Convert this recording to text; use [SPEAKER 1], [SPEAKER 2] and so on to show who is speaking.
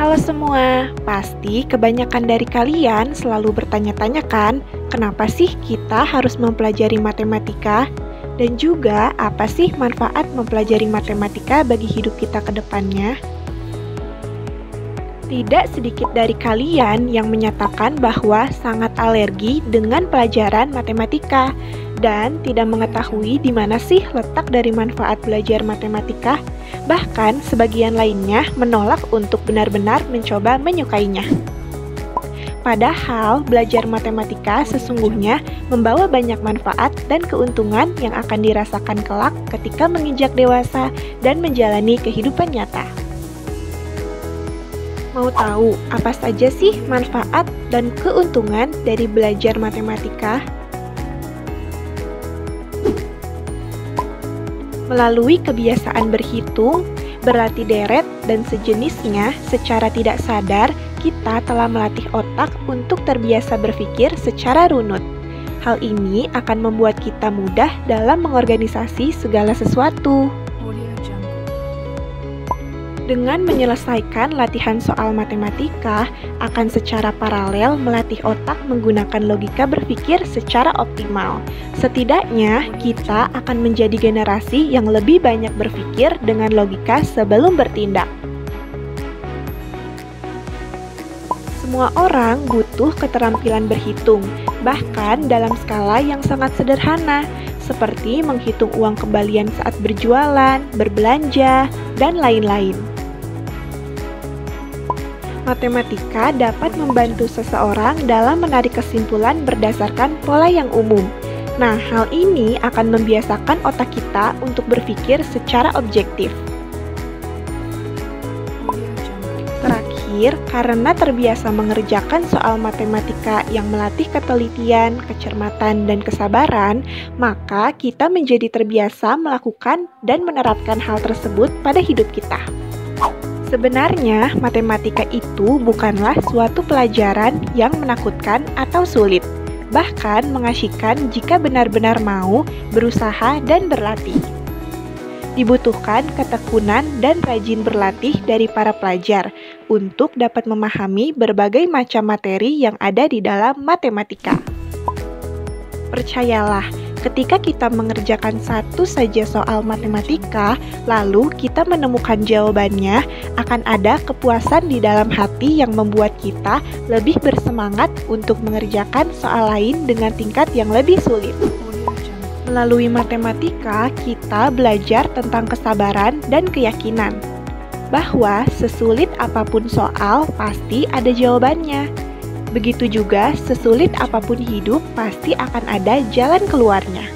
[SPEAKER 1] Halo semua, pasti kebanyakan dari kalian selalu bertanya-tanya kan, kenapa sih kita harus mempelajari matematika? Dan juga apa sih manfaat mempelajari matematika bagi hidup kita ke depannya? Tidak sedikit dari kalian yang menyatakan bahwa sangat alergi dengan pelajaran matematika dan tidak mengetahui di mana sih letak dari manfaat belajar matematika. Bahkan sebagian lainnya menolak untuk benar-benar mencoba menyukainya. Padahal belajar matematika sesungguhnya membawa banyak manfaat dan keuntungan yang akan dirasakan kelak ketika menginjak dewasa dan menjalani kehidupan nyata. Mau tahu apa saja sih manfaat dan keuntungan dari belajar matematika? Melalui kebiasaan berhitung, berlatih deret, dan sejenisnya, secara tidak sadar, kita telah melatih otak untuk terbiasa berpikir secara runut. Hal ini akan membuat kita mudah dalam mengorganisasi segala sesuatu. Dengan menyelesaikan latihan soal matematika, akan secara paralel melatih otak menggunakan logika berpikir secara optimal. Setidaknya, kita akan menjadi generasi yang lebih banyak berpikir dengan logika sebelum bertindak. Semua orang butuh keterampilan berhitung, bahkan dalam skala yang sangat sederhana, seperti menghitung uang kembalian saat berjualan, berbelanja, dan lain-lain. Matematika dapat membantu seseorang dalam menarik kesimpulan berdasarkan pola yang umum. Nah, hal ini akan membiasakan otak kita untuk berpikir secara objektif. Terakhir, karena terbiasa mengerjakan soal matematika yang melatih ketelitian, kecermatan, dan kesabaran, maka kita menjadi terbiasa melakukan dan menerapkan hal tersebut pada hidup kita. Sebenarnya, matematika itu bukanlah suatu pelajaran yang menakutkan atau sulit, bahkan mengasyikkan jika benar-benar mau, berusaha, dan berlatih. Dibutuhkan ketekunan dan rajin berlatih dari para pelajar untuk dapat memahami berbagai macam materi yang ada di dalam matematika. Percayalah, ketika kita mengerjakan satu saja soal matematika, lalu kita menemukan jawabannya, akan ada kepuasan di dalam hati yang membuat kita lebih bersemangat untuk mengerjakan soal lain dengan tingkat yang lebih sulit. Melalui matematika, kita belajar tentang kesabaran dan keyakinan, bahwa sesulit apapun soal pasti ada jawabannya. Begitu juga, sesulit apapun hidup, pasti akan ada jalan keluarnya.